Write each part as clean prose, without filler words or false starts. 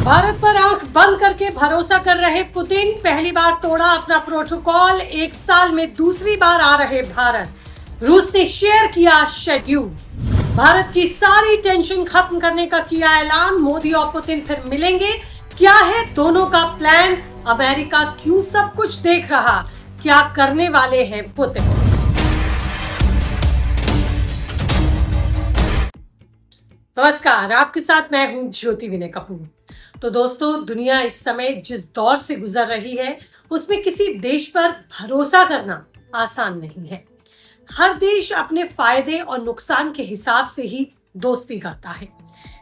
भारत पर आंख बंद करके भरोसा कर रहे पुतिन पहली बार तोड़ा अपना प्रोटोकॉल। एक साल में दूसरी बार आ रहे भारत। रूस ने शेयर किया शेड्यूल। भारत की सारी टेंशन खत्म करने का किया ऐलान। मोदी और पुतिन फिर मिलेंगे। क्या है दोनों का प्लान? अमेरिका क्यों सब कुछ देख रहा? क्या करने वाले हैं पुतिन? नमस्कार, आपके साथ मैं हूं ज्योति विनय कपूर। तो दोस्तों, दुनिया इस समय जिस दौर से गुजर रही है उसमें किसी देश पर भरोसा करना आसान नहीं है। हर देश अपने फायदे और नुकसान के हिसाब से ही दोस्ती करता है,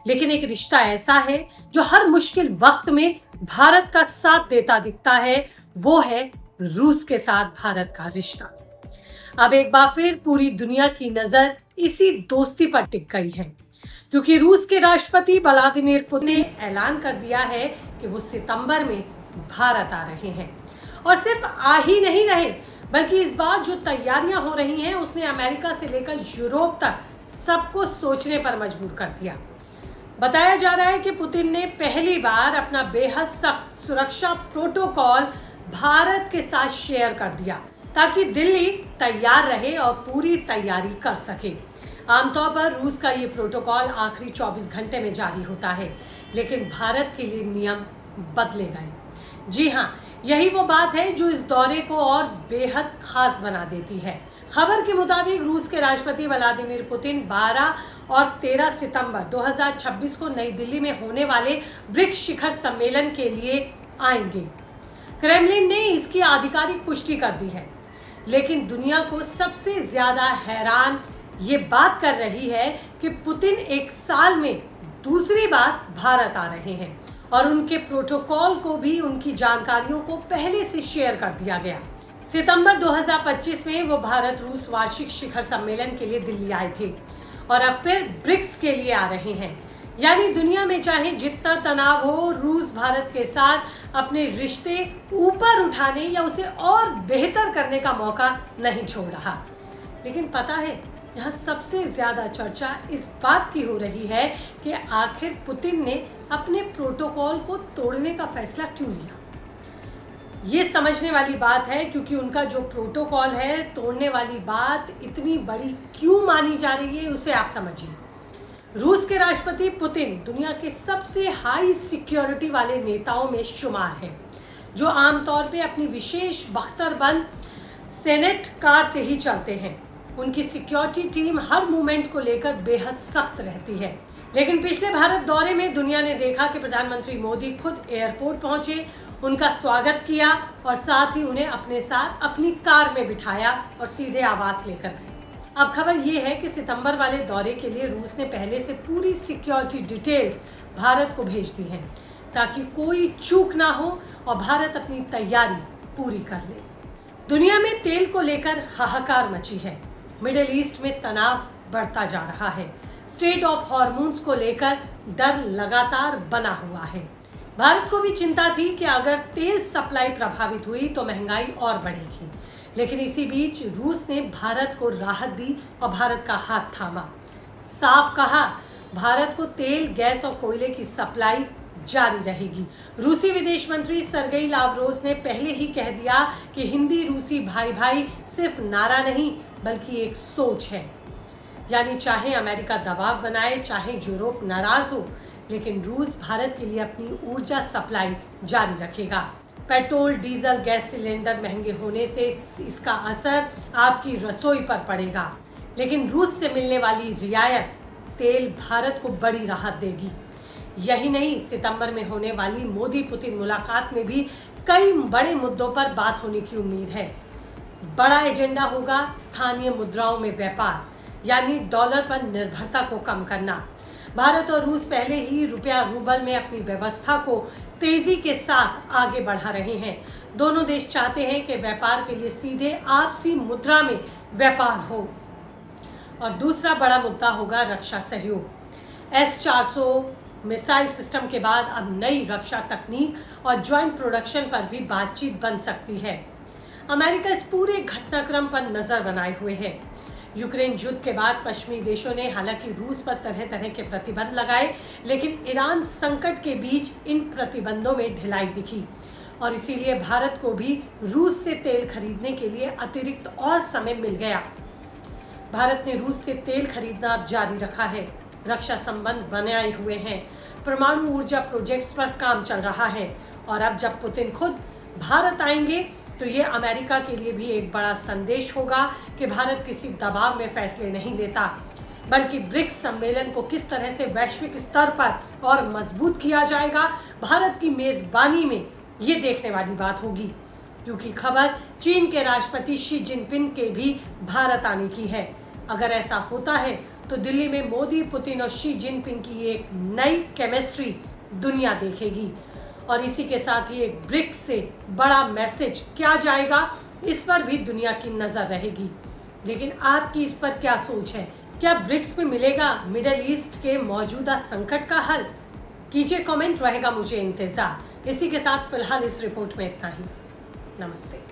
लेकिन एक रिश्ता ऐसा है जो हर मुश्किल वक्त में भारत का साथ देता दिखता है। वो है रूस के साथ भारत का रिश्ता। अब एक बार फिर पूरी दुनिया की नजर इसी दोस्ती पर टिक गई है, क्योंकि रूस के राष्ट्रपति व्लादिमीर पुतिन ने ऐलान कर दिया है कि वो सितंबर में भारत आ रहे हैं। और सिर्फ आ ही नहीं रहे, बल्कि इस बार जो तैयारियां हो रही हैं उसने अमेरिका से लेकर यूरोप तक सबको सोचने पर मजबूर कर दिया। बताया जा रहा है कि पुतिन ने पहली बार अपना बेहद सख्त सुरक्षा प्रोटोकॉल भारत के साथ शेयर कर दिया, ताकि दिल्ली तैयार रहे और पूरी तैयारी कर सके। आमतौर पर रूस का ये प्रोटोकॉल आखिरी 24 घंटे में जारी होता है, लेकिन भारत के लिए नियम बदले गए। जी हाँ, यही वो बात है जो इस दौरे को और बेहद खास बना देती है। खबर के मुताबिक रूस के राष्ट्रपति व्लादिमीर पुतिन 12 और 13 सितंबर 2026 को नई दिल्ली में होने वाले ब्रिक्स शिखर सम्मेलन के लिए आएंगे। क्रेमलिन ने इसकी आधिकारिक पुष्टि कर दी है, लेकिन दुनिया को सबसे ज्यादा हैरान ये बात कर रही है कि पुतिन एक साल में दूसरी बार भारत आ रहे हैं और उनके प्रोटोकॉल को भी, उनकी जानकारियों को पहले से शेयर कर दिया गया। सितंबर 2025 में वो भारत रूस वार्षिक शिखर सम्मेलन के लिए दिल्ली आए थे और अब फिर ब्रिक्स के लिए आ रहे हैं। यानी दुनिया में चाहे जितना तनाव हो, रूस भारत के साथ अपने रिश्ते ऊपर उठाने या उसे और बेहतर करने का मौका नहीं छोड़ रहा। लेकिन पता है, यहाँ सबसे ज्यादा चर्चा इस बात की हो रही है कि आखिर पुतिन ने अपने प्रोटोकॉल को तोड़ने का फैसला क्यों लिया। ये समझने वाली बात है, क्योंकि उनका जो प्रोटोकॉल है, तोड़ने वाली बात इतनी बड़ी क्यों मानी जा रही है, उसे आप समझिए। रूस के राष्ट्रपति पुतिन दुनिया के सबसे हाई सिक्योरिटी वाले नेताओं में शुमार है, जो आमतौर पे अपनी विशेष बख्तरबंद सेनेट कार से ही चलते हैं। उनकी सिक्योरिटी टीम हर मूवमेंट को लेकर बेहद सख्त रहती है। लेकिन पिछले भारत दौरे में दुनिया ने देखा कि प्रधानमंत्री मोदी खुद एयरपोर्ट पहुंचे, उनका स्वागत किया और साथ ही उन्हें अपने साथ अपनी कार में बिठाया और सीधे आवास लेकर गए। अब खबर ये है कि सितंबर वाले दौरे के लिए रूस ने पहले से पूरी सिक्योरिटी डिटेल्स भारत को भेज दी हैं, ताकि कोई चूक ना हो और भारत अपनी तैयारी पूरी कर ले। दुनिया में तेल को लेकर हाहाकार मची है। मिडिल ईस्ट में तनाव बढ़ता जा रहा है। स्टेट ऑफ हॉर्मोन्स को लेकर डर लगातार बना हुआ है। भारत को भी चिंता थी कि अगर तेल सप्लाई प्रभावित हुई तो महंगाई और बढ़ेगी। लेकिन इसी बीच रूस ने भारत को राहत दी और भारत का हाथ थामा। साफ कहा, भारत को तेल, गैस और कोयले की सप्लाई जारी रहेगी। रूसी विदेश मंत्री सरगेई लावरोव ने पहले ही कह दिया कि हिंदी रूसी भाई भाई सिर्फ नारा नहीं, बल्कि एक सोच है। यानी चाहे अमेरिका दबाव बनाए, चाहे यूरोप नाराज हो, लेकिन रूस भारत के लिए अपनी ऊर्जा सप्लाई जारी रखेगा। पेट्रोल, डीजल, गैस सिलेंडर महंगे होने से इसका असर आपकी रसोई पर पड़ेगा, लेकिन रूस से मिलने वाली रियायत तेल भारत को बड़ी राहत देगी। यही नहीं, सितंबर में होने वाली मोदी पुतिन मुलाकात में भी कई बड़े मुद्दों पर बात होने की उम्मीद है। बड़ा एजेंडा होगा स्थानीय मुद्राओं में व्यापार, यानी डॉलर पर निर्भरता को कम करना। भारत और रूस पहले ही रुपया रूबल में अपनी व्यवस्था को तेजी के साथ आगे बढ़ा रहे हैं। दोनों देश चाहते हैं कि व्यापार के लिए सीधे आपसी मुद्रा में व्यापार हो। और दूसरा बड़ा मुद्दा होगा रक्षा सहयोग। S-400 मिसाइल सिस्टम के बाद अब नई रक्षा तकनीक और ज्वाइंट प्रोडक्शन पर भी बातचीत बन सकती है। अमेरिका इस पूरे घटनाक्रम पर नजर बनाए हुए है। यूक्रेन युद्ध के बाद पश्चिमी देशों ने हालांकि रूस पर तरह तरह के प्रतिबंध लगाए, लेकिन ईरान संकट के बीच इन प्रतिबंधों में ढिलाई दिखी और इसीलिए भारत को भी रूस से तेल खरीदने के लिए अतिरिक्त और समय मिल गया। भारत ने रूस से तेल खरीदना अब जारी रखा है, रक्षा संबंध बनाए हुए हैं, परमाणु ऊर्जा प्रोजेक्ट्स पर काम चल रहा है और अब जब पुतिन खुद भारत आएंगे तो ये अमेरिका के लिए भी एक बड़ा संदेश होगा कि भारत किसी दबाव में फैसले नहीं लेता, बल्कि ब्रिक्स सम्मेलन को किस तरह से वैश्विक स्तर पर और मजबूत किया जाएगा, भारत की मेजबानी में ये देखने वाली बात होगी। क्योंकि खबर चीन के राष्ट्रपति शी जिनपिंग के भी भारत आने की है। अगर ऐसा होता है तो दिल्ली में मोदी, पुतिन और शी जिनपिंग की एक नई केमिस्ट्री दुनिया देखेगी और इसी के साथ ही एक ब्रिक्स से बड़ा मैसेज क्या जाएगा, इस पर भी दुनिया की नजर रहेगी। लेकिन आपकी इस पर क्या सोच है? क्या ब्रिक्स में मिलेगा मिडिल ईस्ट के मौजूदा संकट का हल? कीजिए कमेंट, रहेगा मुझे इंतजार। इसी के साथ फिलहाल इस रिपोर्ट में इतना ही। नमस्ते।